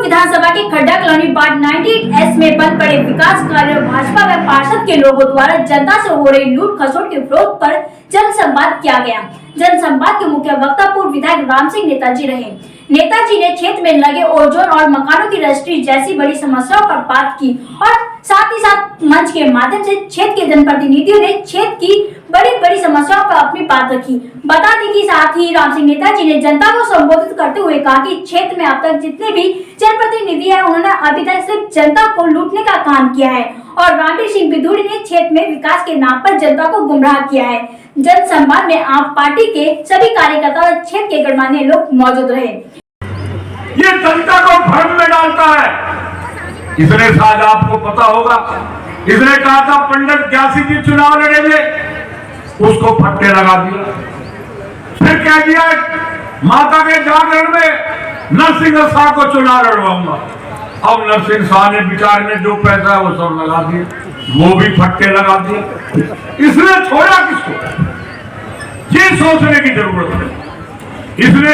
विधानसभा के खड्डा colony ward 98S में बंद पड़े विकास कार्य भाजपा व पार्षद के लोगों द्वारा जनता से हो रही लूट खसोट के विरोध पर जनसंवाद किया गया। जनसंवाद के मुख्य वक्ता पूर्व विधायक राम सिंह नेताजी रहे। नेताजी ने क्षेत्र में लगे ओजोन और मकानों की रजिस्ट्री जैसी बड़ी समस्याओं पर बात की और साथ ही साथ मंच के माध्यम से क्षेत्र के जनप्रतिनिधियों ने क्षेत्र की बड़ी समस्याओं पर अपनी बात रखी। बता दें कि साथ ही राम सिंह नेताजी ने जनता को संबोधित करते हुए कहा कि क्षेत्र में अब तक जितने भी जनप्रतिनिधि हैं उन्होंने अभी तक सिर्फ जनता को लूटने का काम किया है और रणबीर सिंह बिधूड़ी ने क्षेत्र में विकास के नाम पर जनता को गुमराह किया है। जनसंवाद में आप पार्टी के सभी कार्यकर्ता और क्षेत्र के गणमान्य लोग मौजूद रहे। ये जनता को भ्रम में डालता है। इसने शायद आपको पता होगा, इसने कहा था पंडित ग्यासी जी चुनाव लड़ेंगे, उसको फट्टे लगा दिया। फिर कह दिया माता के जागरण में नरसिंह शाह को चुनाव लड़वाऊंगा। अब नरसिंह शाह ने बिचार ने जो पैसा है वो सब लगा दिए, वो भी फट्टे लगा दिए। इसने छोड़ा किसको, ये सोचने की जरूरत है। इसने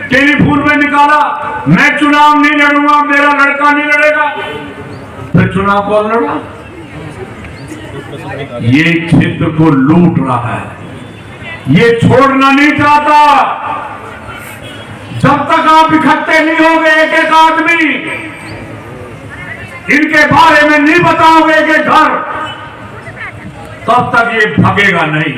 टेलीफोन में निकाला मैं चुनाव नहीं लड़ूंगा, मेरा लड़का नहीं लड़ेगा। फिर चुनाव कौन लड़ा? ये क्षेत्र को लूट रहा है, ये छोड़ना नहीं चाहता। जब तक आप इकट्ठे नहीं होंगे एक एक आदमी, इनके बारे में नहीं बताओगे कि घर, तब तक ये भागेगा नहीं।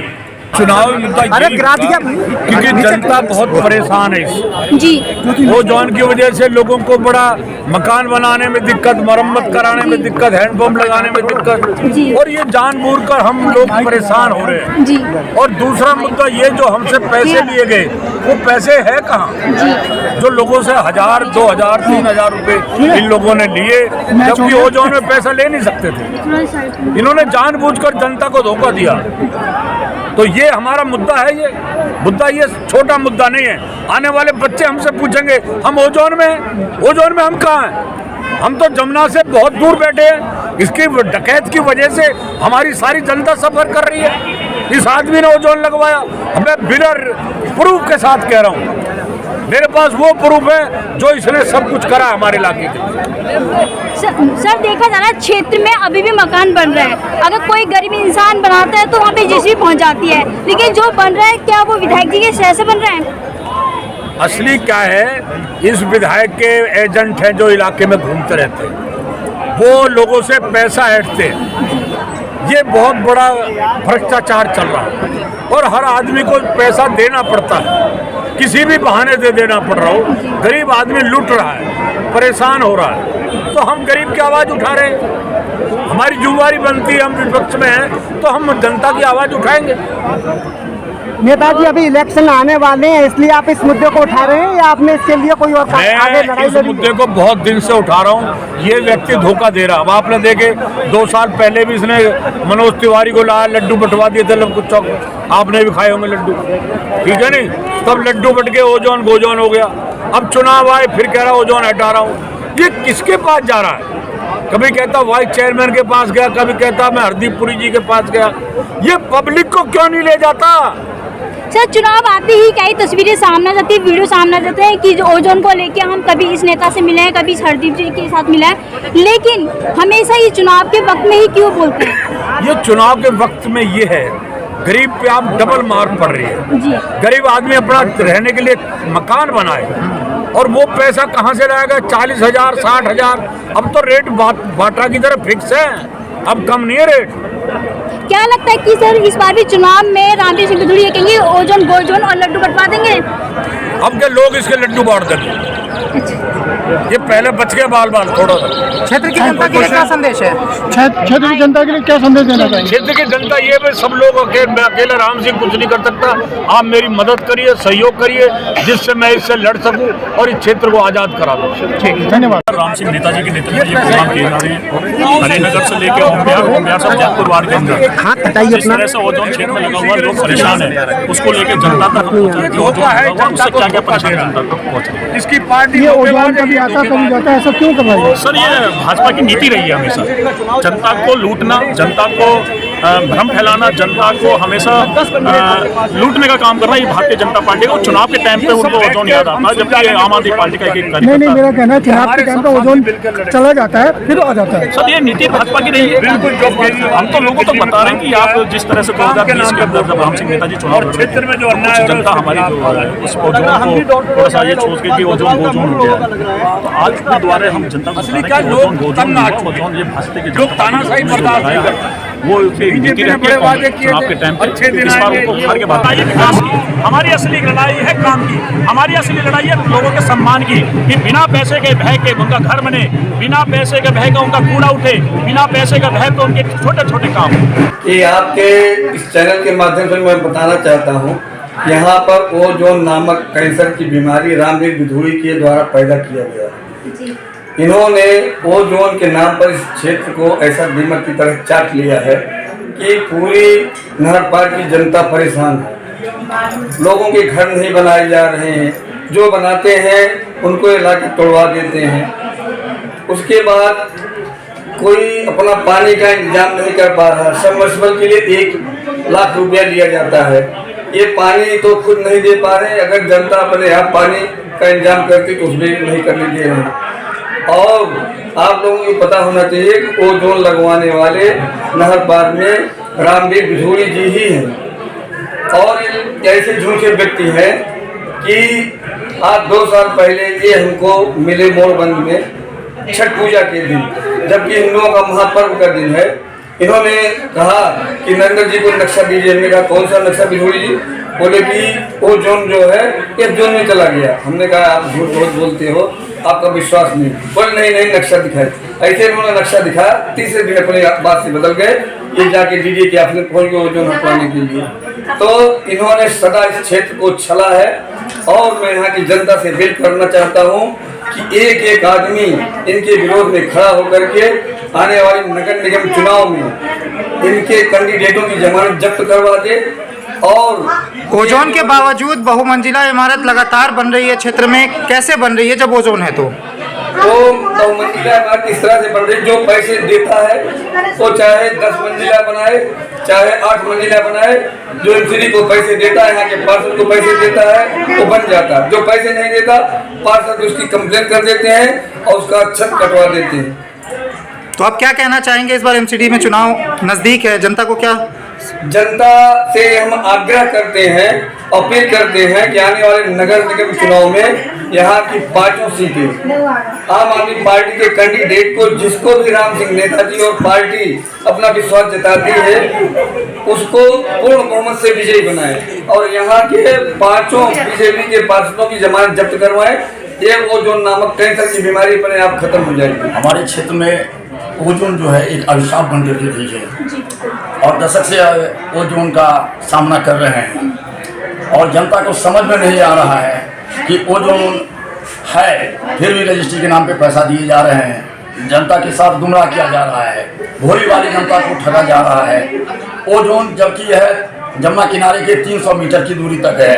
चुनाव मुद्दा क्योंकि जनता बहुत परेशान है जी। ओजोन की वजह से लोगों को बड़ा मकान बनाने में दिक्कत, मरम्मत कराने में दिक्कत, हैंडपंप लगाने में दिक्कत, और ये जानबूझकर हम लोग परेशान हो रहे हैं जी। और दूसरा मुद्दा ये जो हमसे पैसे लिए गए वो पैसे है कहाँ? जो लोगों से 1000, 2000, 3000 रुपए इन लोगों ने लिए, जबकि ओजोन में पैसा ले नहीं सकते थे। इन्होंने जानबूझकर जनता को धोखा दिया। तो ये हमारा मुद्दा है। ये मुद्दा ये छोटा मुद्दा नहीं है। आने वाले बच्चे हमसे पूछेंगे हम ओजोन में हम कहाँ हैं? हम तो जमुना से बहुत दूर बैठे हैं। इसकी डकैत की वजह से हमारी सारी जनता सफर कर रही है। इस आदमी ने ओजोन लगवाया, मैं बिना प्रूफ के साथ कह रहा हूँ, मेरे पास वो प्रूफ है जो इसने सब कुछ करा हमारे इलाके के। सर देखा जा रहा है क्षेत्र में अभी भी मकान बन रहा है। अगर कोई गरीब इंसान बनाता है तो वहाँ पे जेसीबी पहुँच जाती है, लेकिन जो बन रहा है क्या वो विधायक जी के शहर से बन रहा है? असली क्या है, इस विधायक के एजेंट हैं जो इलाके में घूमते रहते हैं, वो लोगों से पैसा ऐंठते हैं। ये बहुत बड़ा भ्रष्टाचार चल रहा है और हर आदमी को पैसा देना पड़ता है, किसी भी बहाने से देना पड़ रहा हो। गरीब आदमी लूट रहा है, परेशान हो रहा है, तो हम गरीब की आवाज़ उठा रहे हैं। हमारी जिम्मेदारी बनती है, हम विपक्ष में हैं तो हम जनता की आवाज़ उठाएंगे। नेताजी अभी इलेक्शन आने वाले हैं, इसलिए आप इस मुद्दे को उठा रहे हैं या आपने इसके लिए कोई और आगे लड़ाई लड़ी? इस मुद्दे को बहुत दिन से उठा रहा हूँ। ये व्यक्ति धोखा दे रहा। अब आपने देखे 2 साल पहले भी इसने मनोज तिवारी को लाया, लड्डू बंटवा दिए थे लवकुश चौक, आपने भी खाए होंगे लड्डू, ठीक है नहीं? तब लड्डू बट के ओजोन गोजोन हो गया। अब चुनाव आए फिर कह रहा ओजोन हटा रहा हूँ। ये किसके पास जा रहा है? कभी कहता वाइस चेयरमैन के पास गया, कभी कहता मैं हरदीप पुरी जी के पास गया। ये पब्लिक को क्यों नहीं ले जाता? सर चुनाव आते ही कई तस्वीरें सामने जाती है, वीडियो सामने जाते हैं कि जो ओजोन को लेके हम कभी इस नेता से मिले हैं, कभी हरदीप जी के साथ मिले हैं, लेकिन हमेशा ये चुनाव के वक्त में ही क्यों बोलते हैं? ये चुनाव के वक्त में ये है, गरीब पे आप डबल मार पड़ रही है जी। गरीब आदमी अपना रहने के लिए मकान बनाए और वो पैसा कहाँ से लाएगा? 40,000, 60,000। अब तो रेट बाटा की तरह फिक्स है, अब कम नहीं है रेट। क्या लगता है कि सर इस बार भी चुनाव में रणबीर सिंह बिधूड़ी कहेंगे ओजोन गोजोन और लड्डू बंटवा देंगे? अब के लोग इसके लड्डू बांट देंगे। ये पहले बच गए बाल थोड़ा सा। क्षेत्र की जनता के लिए क्या संदेश है? क्षेत्र की जनता के लिए क्या संदेश देना चाहिए? क्षेत्र की जनता ये भी सब लोग मैं अकेला राम सिंह कुछ नहीं कर सकता। आप मेरी मदद करिए, सहयोग करिए, जिससे मैं इससे लड़ सकूं और इस क्षेत्र को आजाद करा दूं। ठीक है, धन्यवाद। राम सिंह नेताजी के नेतृत्व में प्रोग्राम किए जा रहे हैं। हरिनगर से लेकर उम्बियार सब जयपुर वार्ड के अंदर जिस तरह से ओजोन क्षेत्र में लगा हुआ लोग परेशान है, उसको लेकर जनता तक क्या परेशान जनता तक पहुँचे। इसकी पार्टी कभी आता कभी जाता है, ऐसा क्यों कर रहा है? सर ये भाजपा की नीति रही है हमेशा, जनता को लूटना, जनता को भ्रम फैलाना, जनता को हमेशा लूटने का काम करना, ये भारतीय जनता पार्टी को चुनाव के टाइम पे उनको ओजोन याद आता है, जबकि आम आदमी पार्टी का एक नहीं, मेरा कहना है चुनाव के टाइम पे ओजोन चला जाता है फिर आ जाता है। सर ये नीति भाजपा की नहीं है। हम तो लोगों को बता रहे हैं कि आप जिस तरह से 2020 के अंदर जब राम सिंह नेताजी चुनाव लड़ रहे थे, कुछ जनता हमारी जो है उस ओजोन को थोड़ा सा ये सोच के कि ओजोन हो गया, तो आज के द्वारा हम जनता को ओजोन ये भाजपा के तानाशाही बर्दाश्त वो नीति रहती है चुनाव के टाइम पर इस बार उनको उखाड़ के बात आई विकास की। हमारी असली लड़ाई है काम की, हमारी असली लड़ाई है लोगों के सम्मान की, कि बिना पैसे के भय के उनका घर बने, बिना पैसे के भय का उनका कूड़ा उठे, बिना पैसे का भय तो उनके छोटे छोटे काम। ये आपके इस चैनल के माध्यम से मैं बताना चाहता हूँ, यहाँ पर ओजोन नामक कैंसर की बीमारी रामवीर बिधूड़ी के द्वारा पैदा किया गया। इन्होंने ओजोन के नाम पर इस क्षेत्र को ऐसा दीमक की तरह चाट लिया है कि पूरी नहर पार की जनता परेशान है। लोगों के घर नहीं बनाए जा रहे हैं, जो बनाते हैं उनको इलाके तोड़वा देते हैं। उसके बाद कोई अपना पानी का इंतजाम नहीं कर पा रहा। सबमर्सिबल के लिए 1 लाख रुपया लिया जाता है, ये पानी तो खुद नहीं दे पा रहे। अगर जनता अपने यहाँ पानी का इंतजाम करती तो उसमें नहीं करने दे रहे। और आप लोगों को पता होना चाहिए कि ओजोन लगवाने वाले नहर पार में रामवीर बिधूड़ी जी ही हैं। और ऐसे झूठे व्यक्ति हैं कि आज 2 साल पहले ये हमको मिले मोरबंद में छठ पूजा के दिन, जबकि हिंदुओं का महापर्व का दिन है। इन्होंने कहा कि नरेंद्र जी को नक्शा दीजिए। हमने कहा कौन सा नक्शा बिधूड़ी जी? बोले कि वो जोन जो है इस जोन में चला गया। हमने कहा आप झूठ बहुत बोलते हो, आपका विश्वास नहीं। बोले नहीं नक्शा दिखाए। ऐसे उन्होंने नक्शा दिखाया, तीसरे दिन अपनी बात से बदल गए। ये जाके डीडी के ऑफिस पहुंच गए ओजोन हटवाने के लिए। तो इन्होंने सदा इस क्षेत्र को छला है। और मैं यहाँ की जनता से अपील करना चाहता हूँ कि एक एक आदमी इनके विरोध में खड़ा होकर के आने वाले नगर निगम चुनाव में इनके कैंडिडेटों की जमानत जब्त करवा दे। और ओजोन के बावजूद बहुमंजिला इमारत लगातार बन रही है क्षेत्र में, कैसे बन रही है जब ओजोन है? तो बहुमंजिला इमारत इस तरह से बन रही, जो पैसे देता है वो चाहे 10 मंजिला बनाए, चाहे 8 मंजिला बनाए। जो एमसीडी को पैसे देता है, यहाँ के पार्षद को पैसे देता है, वो बन जाता है। जो पैसे नहीं देता, पार्षद उसकी कंप्लेंट कर देते हैं और उसका छत कटवा देते हैं। तो आप क्या कहना चाहेंगे? इस बार एमसीडी में चुनाव नजदीक है, जनता को क्या? जनता से हम आग्रह करते हैं, अपील करते हैं कि आने वाले नगर निगम चुनाव में यहाँ की 5 सीटें आम आदमी पार्टी के कैंडिडेट को, जिसको भी राम सिंह नेताजी और पार्टी अपना विश्वास जताती है, उसको पूर्ण बहुमत से विजयी बनाए और यहाँ के 5 बीजेपी के पार्षदों की जमानत जब्त करवाएं। ये ओजोन नामक कैंसर की बीमारी अपने आप खत्म हो जाएगी। हमारे क्षेत्र में ओजोन जो है एक अभिशाप बन करके रही है और दशक से ओजोन का सामना कर रहे हैं और जनता को समझ में नहीं आ रहा है कि ओजोन है, फिर भी रजिस्ट्री के नाम पे पैसा दिए जा रहे हैं। जनता के साथ गुमराह किया जा रहा है, भोली वाली जनता को ठगा जा रहा है। ओजोन जबकि है जमुना किनारे के 300 मीटर की दूरी तक है,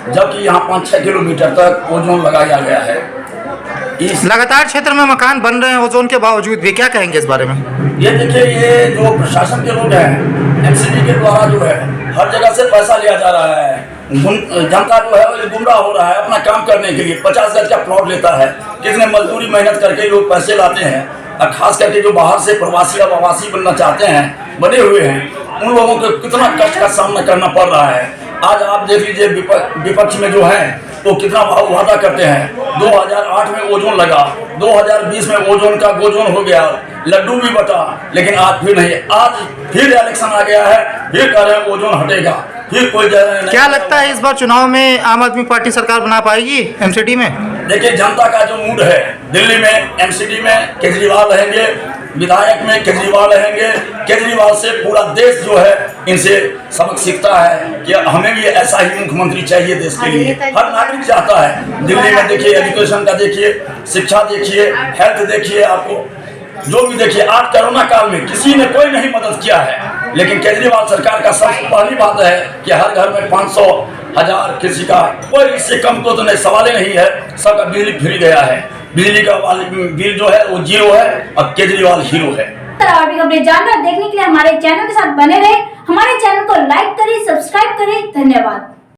जबकि यहाँ 5-6 किलोमीटर तक ओजोन लगाया गया है। लगातार क्षेत्र में मकान बन रहे हैं ओजोन के बावजूद भी, क्या कहेंगे इस बारे में? ये देखिए, ये जो प्रशासन के लोग हैं, एमसीडी के द्वारा जो है हर जगह से पैसा लिया जा रहा है। जनता जो है वो गुमराह हो रहा है अपना काम करने के लिए। 50 गज का प्लॉट लेता है, कितने मजदूरी मेहनत करके लोग पैसे लाते हैं। और खास करके जो बाहर से प्रवासी या आवासी बनना चाहते हैं, बने हुए हैं, उन लोगों को कितना कष्ट का सामना करना पड़ रहा है। आज आप देख लीजिए विपक्ष में जो है वो कितना वादा करते हैं। 2008 में ओजोन लगा, 2020 में ओजोन का गोजोन हो गया, लड्डू भी बटा, लेकिन आज फिर नहीं। आज फिर इलेक्शन आ गया है, फिर कह रहे हैं ओजोन हटेगा, फिर कोई क्या लगता है इस बार चुनाव में आम आदमी पार्टी सरकार बना पाएगी एमसीडी में? देखिए, जनता का जो मूड है, दिल्ली में एमसीडी में केजरीवाल रहेंगे, विधायक में केजरीवाल रहेंगे। केजरीवाल से पूरा देश जो है इनसे सबक सीखता है कि हमें भी ऐसा ही मुख्यमंत्री चाहिए देश के लिए। हर नागरिक चाहता है। दिल्ली में देखिए, एजुकेशन का देखिए, शिक्षा देखिए, हेल्थ देखिए, आपको जो भी देखिए। आज कोरोना काल में किसी ने कोई नहीं मदद किया है, लेकिन केजरीवाल सरकार का सबसे पहली बात है कि हर घर में 500, 1000, किसी का कोई इससे कम तो नहीं, सवाल ही नहीं है। सबका बिजली फ्री गया है, बिजली का बिल जो है वो 0 है और केजरीवाल हीरो है। तरह और भी खबरें जानकर देखने के लिए हमारे चैनल के साथ बने रहे। हमारे चैनल को लाइक करें, सब्सक्राइब करें। धन्यवाद।